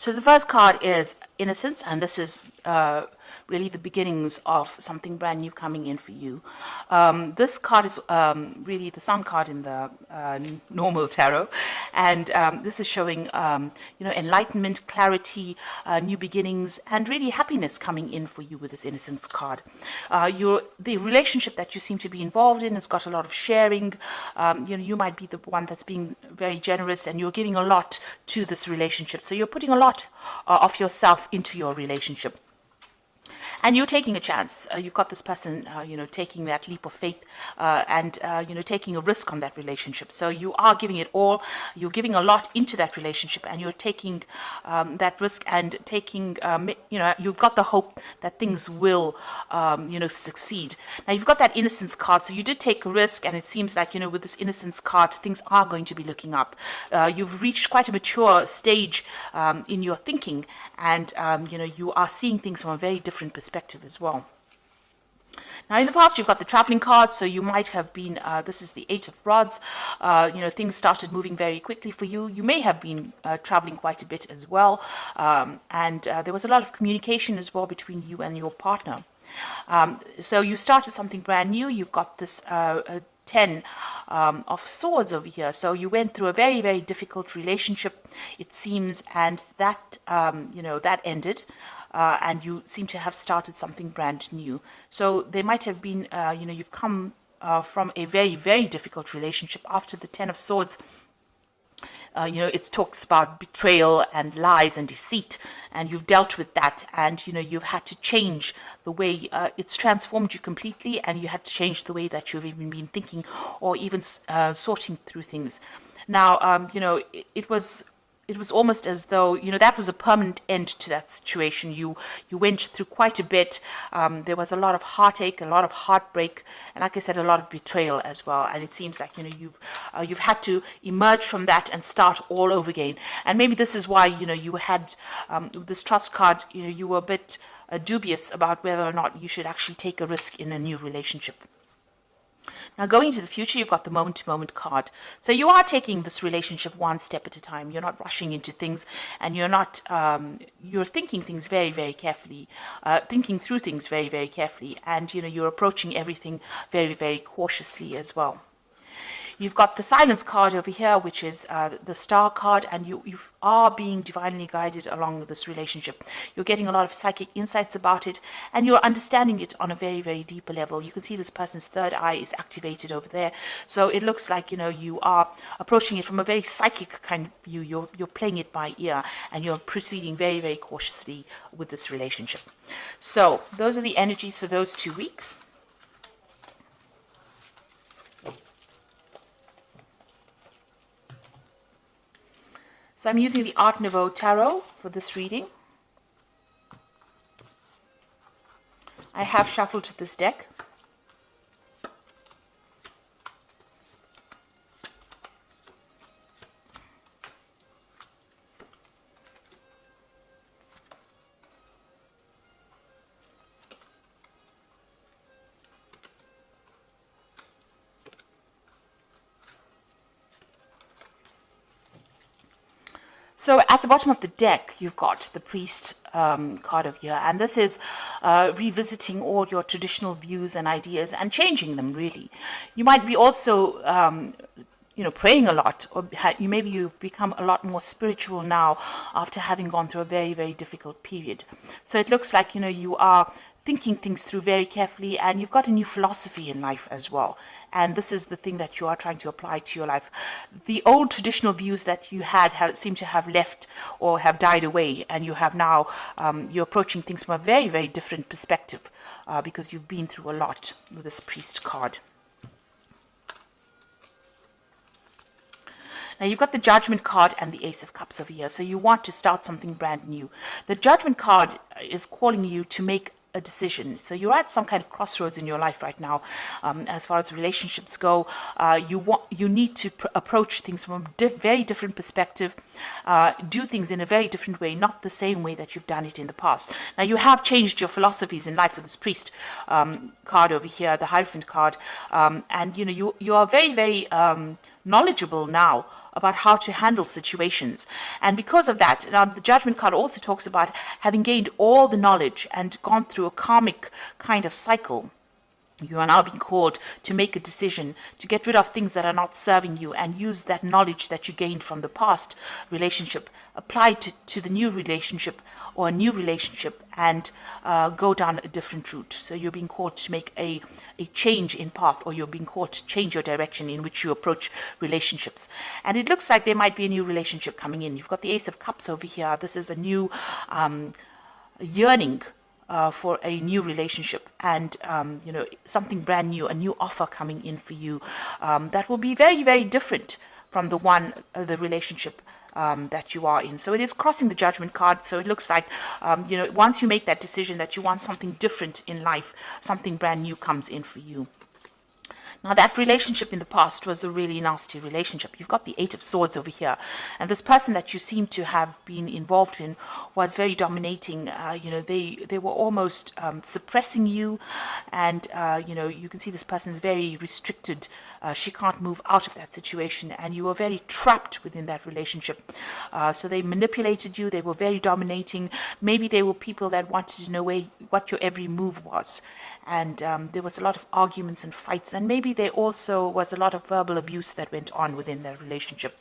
So the first card is Innocence, and this is really the beginnings of something brand new coming in for you. This card is really the Sun card in the normal tarot, and this is showing enlightenment, clarity, new beginnings, and really happiness coming in for you with this Innocence card. The relationship that you seem to be involved in has got a lot of sharing. You might be the one that's being very generous, and you're giving a lot to this relationship. So you're putting a lot of yourself into your relationship. And you're taking a chance. You've got this person, taking that leap of faith and taking a risk on that relationship. So you are giving it all. You're giving a lot into that relationship, and you're taking that risk and taking, you've got the hope that things will, succeed. Now, you've got that Innocence card. So you did take a risk, and it seems like, with this Innocence card, things are going to be looking up. You've reached quite a mature stage in your thinking, and, you are seeing things from a very different perspective as well. Now, in the past, you've got the traveling card, so you might have been, this is the Eight of Rods, things started moving very quickly for you. You may have been traveling quite a bit as well, and there was a lot of communication as well between you and your partner. So you started something brand new. You've got this 10 of Swords over here. So you went through a very, very difficult relationship, it seems, and that, that ended. And you seem to have started something brand new. So there might have been, you've come from a very, very difficult relationship. After the 10 of Swords, it talks about betrayal and lies and deceit, and you've dealt with that, and you've had to change the way it's transformed you completely, and you had to change the way that you've even been thinking or even sorting through things. Now, it was almost as though, that was a permanent end to that situation. You went through quite a bit. There was a lot of heartache, a lot of heartbreak, and like I said, a lot of betrayal as well. And it seems like, you've had to emerge from that and start all over again. And maybe this is why, you had this Trust card, you were a bit dubious about whether or not you should actually take a risk in a new relationship. Now, going into the future, you've got the moment-to-moment card. So you are taking this relationship one step at a time. You're not rushing into things, and you're not, you're thinking things very, very carefully, thinking through things very, very carefully, and, you're approaching everything very, very cautiously as well. You've got the Silence card over here, which is the Star card, and you are being divinely guided along this relationship. You're getting a lot of psychic insights about it, and you're understanding it on a very, very deeper level. You can see this person's third eye is activated over there. So it looks like, you are approaching it from a very psychic kind of view. You're playing it by ear, and you're proceeding very, very cautiously with this relationship. So those are the energies for those 2 weeks. So I'm using the Art Nouveau Tarot for this reading. I have shuffled this deck. So at the bottom of the deck, you've got the Priest card over here, and this is revisiting all your traditional views and ideas and changing them, really. You might be also, praying a lot, or maybe you've become a lot more spiritual now after having gone through a very, very difficult period. So it looks like, you are thinking things through very carefully, and you've got a new philosophy in life as well. And this is the thing that you are trying to apply to your life. The old traditional views that you had seem to have left or have died away, and you have now, you're approaching things from a very, very different perspective because you've been through a lot with this Priest card. Now, you've got the Judgment card and the Ace of Cups over here, so you want to start something brand new. The Judgment card is calling you to make a decision. So you're at some kind of crossroads in your life right now. As far as relationships go, you need to approach things from a very different perspective, do things in a very different way, not the same way that you've done it in the past. Now, you have changed your philosophies in life with this Priest card over here, the Hierophant card, and you are very, very knowledgeable now about how to handle situations. And because of that, now the Judgment card also talks about having gained all the knowledge and gone through a karmic kind of cycle. You are now being called to make a decision, to get rid of things that are not serving you and use that knowledge that you gained from the past relationship, apply to the new relationship or a new relationship, and go down a different route. So you're being called to make a change in path, or you're being called to change your direction in which you approach relationships. And it looks like there might be a new relationship coming in. You've got the Ace of Cups over here. This is a new yearning for a new relationship, and something brand new, a new offer coming in for you that will be very, very different from the relationship that you are in. So it is crossing the Judgment card. So it looks like once you make that decision that you want something different in life, something brand new comes in for you. Now, that relationship in the past was a really nasty relationship. You've got the Eight of Swords over here. And this person that you seem to have been involved in was very dominating. They were almost suppressing you. And, you can see this person is very restricted. She can't move out of that situation. And you were very trapped within that relationship. So they manipulated you. They were very dominating. Maybe they were people that wanted to know what your every move was. And there was a lot of arguments and fights, and maybe there also was a lot of verbal abuse that went on within their relationship.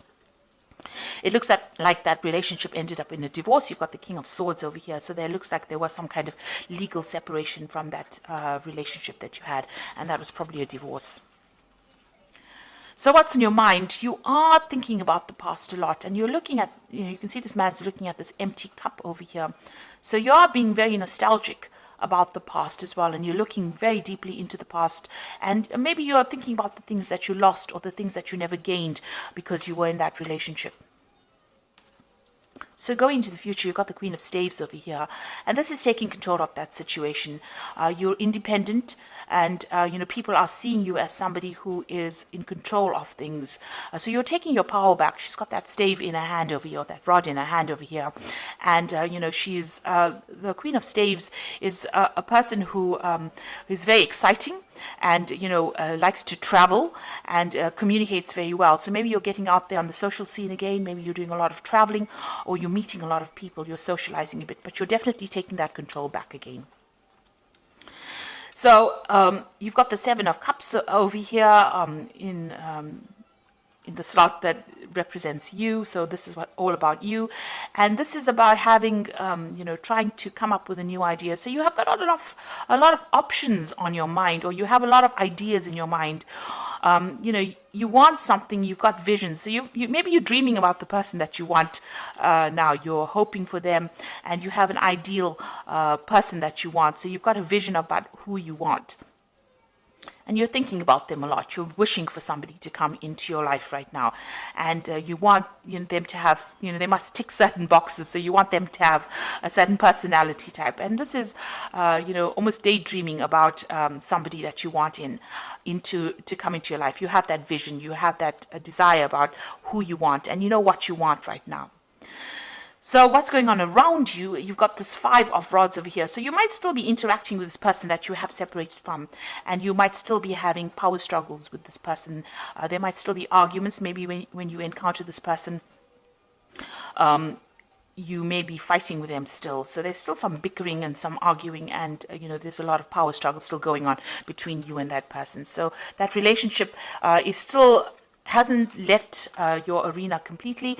It looks like that relationship ended up in a divorce. You've got the King of Swords over here, so there looks like there was some kind of legal separation from that relationship that you had, and that was probably a divorce. So what's in your mind? You are thinking about the past a lot, and you're looking at, you can see this man's looking at this empty cup over here. So you are being very nostalgic about the past as well, and you're looking very deeply into the past, and maybe you're thinking about the things that you lost or the things that you never gained because you were in that relationship. So going into the future, you've got the Queen of Staves over here, and this is taking control of that situation. You're independent, and people are seeing you as somebody who is in control of things. So you're taking your power back. She's got that stave in her hand over here, that rod in her hand over here, and she's the Queen of Staves is a person who is very exciting, and likes to travel and communicates very well. So maybe you're getting out there on the social scene again, maybe you're doing a lot of traveling, or you're meeting a lot of people, you're socializing a bit, but you're definitely taking that control back again. So you've got the Seven of Cups over here in the slot that represents you. So this is all about you, and this is about having trying to come up with a new idea. So you have got a lot of options on your mind, or you have a lot of ideas in your mind. You want something, you've got visions. So you maybe you're dreaming about the person that you want now. You're hoping for them, and you have an ideal person that you want. So you've got a vision about who you want. And you're thinking about them a lot. You're wishing for somebody to come into your life right now. And you want them to have, they must tick certain boxes. So you want them to have a certain personality type. And this is, almost daydreaming about somebody that you want to come into your life. You have that vision. You have that desire about who you want. And you know what you want right now. So what's going on around you? You've got this Five of Rods over here. So you might still be interacting with this person that you have separated from, and you might still be having power struggles with this person. There might still be arguments. Maybe when you encounter this person, you may be fighting with them still. So there's still some bickering and some arguing, and there's a lot of power struggle still going on between you and that person. So that relationship is still hasn't left your arena completely.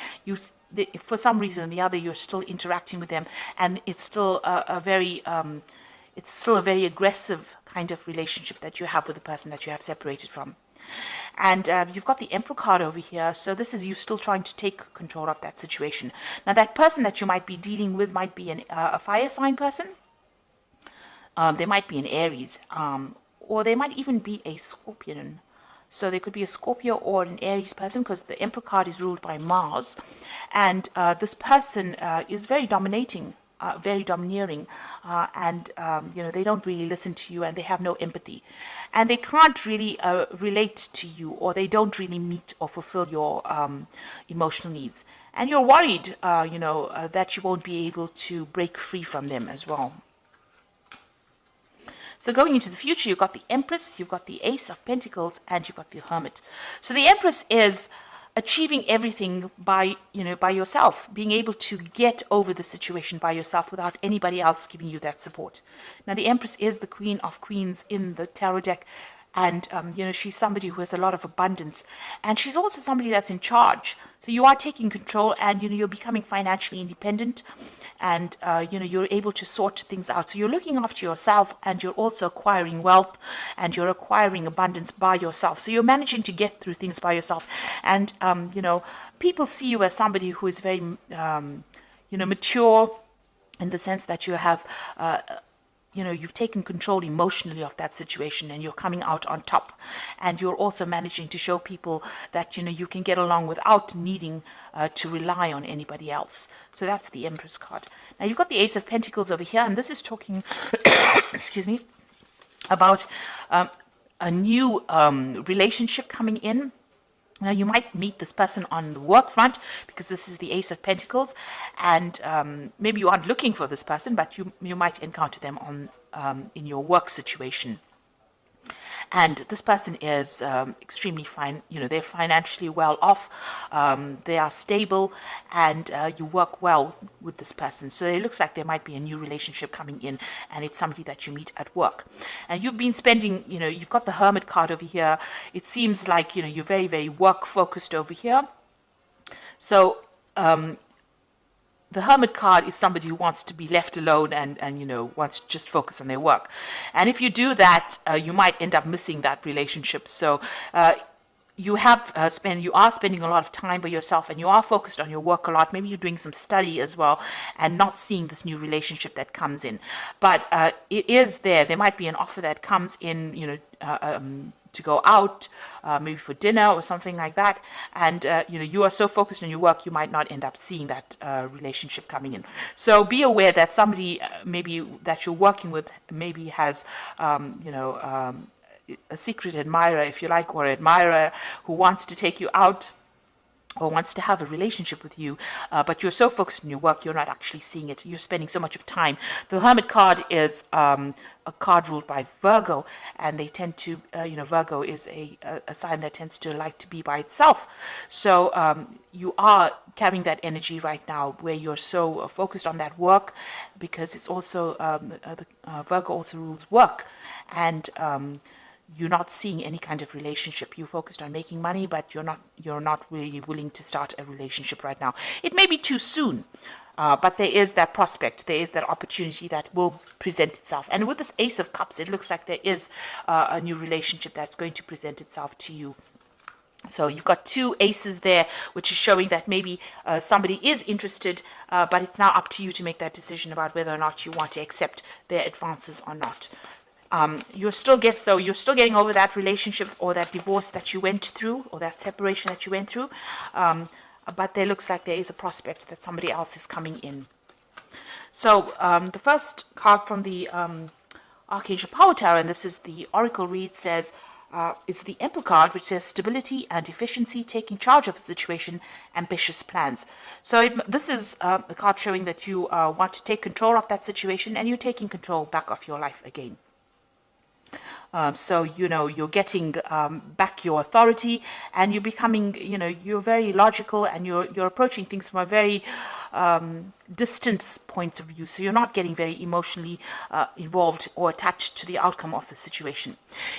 For some reason or the other, you're still interacting with them, and it's still a very aggressive kind of relationship that you have with the person that you have separated from. And you've got the Emperor card over here, so this is you still trying to take control of that situation. Now, that person that you might be dealing with might be a fire sign person. They might be an Aries, or they might even be a Scorpion. So there could be a Scorpio or an Aries person, because the Emperor card is ruled by Mars. And this person is very dominating, very domineering. And they don't really listen to you, and they have no empathy. And they can't really relate to you, or they don't really meet or fulfill your emotional needs. And you're worried, that you won't be able to break free from them as well. So going into the future, you've got the Empress, you've got the Ace of Pentacles, and you've got the Hermit. So the Empress is achieving everything by, by yourself, being able to get over the situation by yourself without anybody else giving you that support. Now, the Empress is the Queen of Queens in the tarot deck, and she's somebody who has a lot of abundance, and she's also somebody that's in charge. So you are taking control, and you're becoming financially independent, and you're able to sort things out. So you're looking after yourself, and you're also acquiring wealth, and you're acquiring abundance by yourself. So you're managing to get through things by yourself, and people see you as somebody who is very mature, in the sense that you have you've taken control emotionally of that situation, and you're coming out on top, and you're also managing to show people that you can get along without needing to rely on anybody else. So that's the Empress card. Now you've got the Ace of Pentacles over here, and this is talking excuse me, about a new relationship coming in. Now, you might meet this person on the work front, because this is the Ace of Pentacles, and maybe you aren't looking for this person, but you might encounter them on in your work situation. And this person is extremely fine. They're financially well off. They are stable, and you work well with this person. So it looks like there might be a new relationship coming in, and it's somebody that you meet at work. And you've been spending, you've got the Hermit card over here. It seems like, you're very, very work focused over here. So, the Hermit card is somebody who wants to be left alone, and wants to just focus on their work. And if you do that, you might end up missing that relationship. So you are spending a lot of time by yourself, and you are focused on your work a lot. Maybe you're doing some study as well, and not seeing this new relationship that comes in. But it is there. There might be an offer that comes in, to go out, maybe for dinner or something like that, and you are so focused on your work, you might not end up seeing that relationship coming in. So be aware that somebody maybe that you're working with maybe has a secret admirer, if you like, or admirer who wants to take you out or wants to have a relationship with you, but you're so focused on your work, you're not actually seeing it. You're spending so much of time. The Hermit card is a card ruled by Virgo, and they tend to, Virgo is a sign that tends to like to be by itself. So you are carrying that energy right now, where you're so focused on that work, because it's also, Virgo also rules work, and you're not seeing any kind of relationship. You're focused on making money, but you're not really willing to start a relationship right now. It may be too soon, but there is that prospect, there is that opportunity that will present itself. And with this Ace of Cups, it looks like there is a new relationship that's going to present itself to you. So you've got two aces there, which is showing that maybe somebody is interested, but it's now up to you to make that decision about whether or not you want to accept their advances or not. You're still getting over that relationship or that divorce that you went through, or that separation that you went through, but there looks like there is a prospect that somebody else is coming in. So the first card from the Archangel Power Tarot, and this is the Oracle read, says it's the Emperor card, which says stability and efficiency, taking charge of a situation, ambitious plans. So this is a card showing that you want to take control of that situation, and you're taking control back of your life again. So, you're getting back your authority, and you're becoming, you're very logical, and you're approaching things from a very distant point of view. So you're not getting very emotionally involved or attached to the outcome of the situation.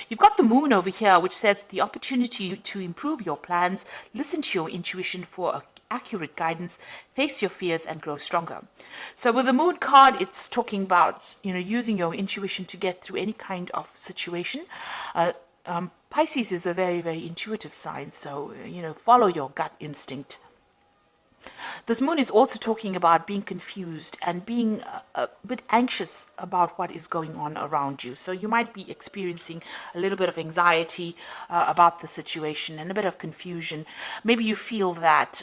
You've got the Moon over here, which says the opportunity to improve your plans, listen to your intuition for accurate guidance, face your fears, and grow stronger. So with the Moon card, it's talking about, using your intuition to get through any kind of situation. Pisces is a very, very intuitive sign, so, follow your gut instinct. This Moon is also talking about being confused and being a bit anxious about what is going on around you. So you might be experiencing a little bit of anxiety about the situation, and a bit of confusion. Maybe you feel that,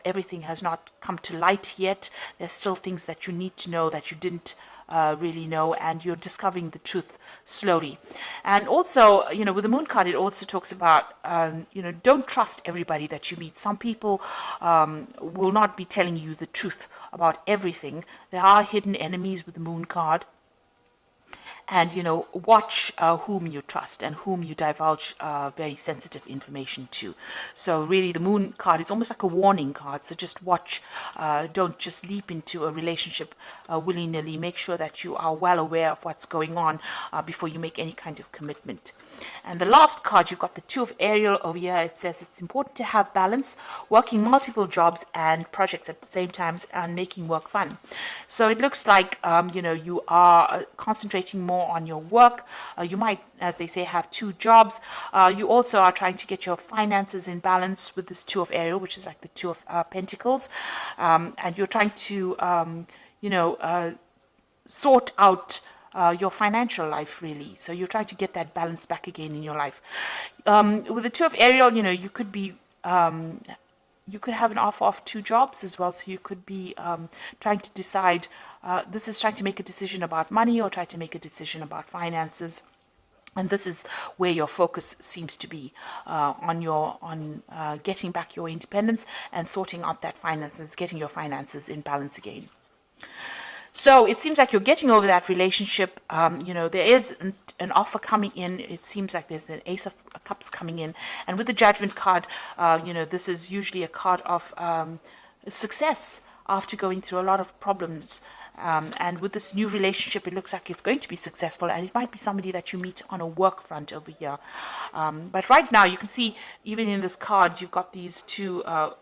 everything has not come to light yet. There's still things that you need to know that you didn't really know, and you're discovering the truth slowly. And also, with the Moon card, it also talks about, don't trust everybody that you meet. Some people will not be telling you the truth about everything. There are hidden enemies with the Moon card. and watch whom you trust and whom you divulge very sensitive information to. So really the Moon card is almost like a warning card, so just watch. Don't just leap into a relationship willy-nilly. Make sure that you are well aware of what's going on before you make any kind of commitment. And the last card, you've got the Two of Ariel over here. It says it's important to have balance, working multiple jobs and projects at the same time and making work fun. So it looks like you are concentrating more on your work. You might, as they say, have two jobs. You also are trying to get your finances in balance with this Two of Ariel, which is like the Two of Pentacles, and you're trying to sort out your financial life, really. So you're trying to get that balance back again in your life. With the Two of Ariel, you could be you could have an offer of two jobs as well. So you could be trying to decide. This is trying to make a decision about money or try to make a decision about finances. And this is where your focus seems to be on getting back your independence and sorting out that finances, getting your finances in balance again. So it seems like you're getting over that relationship. There is an offer coming in. It seems like there's an Ace of Cups coming in. And with the Judgment card, this is usually a card of success after going through a lot of problems. And with this new relationship, it looks like it's going to be successful, and it might be somebody that you meet on a work front over here. But right now, you can see, even in this card, you've got these two, I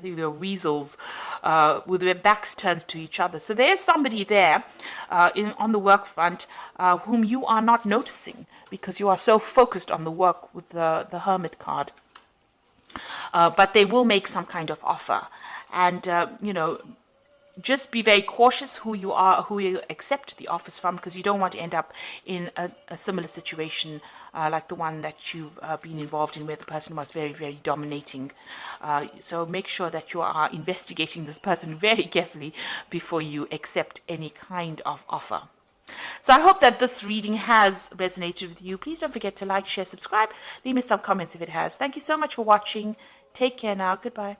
think they're weasels, with their backs turned to each other. So there's somebody there on the work front whom you are not noticing because you are so focused on the work with the Hermit card. But they will make some kind of offer. And, just be very cautious who you accept the offers from, because you don't want to end up in a similar situation like the one that you've been involved in, where the person was very, very dominating. So make sure that you are investigating this person very carefully before you accept any kind of offer. So I hope that this reading has resonated with you. Please don't forget to like, share, subscribe. Leave me some comments if it has. Thank you so much for watching. Take care now. Goodbye.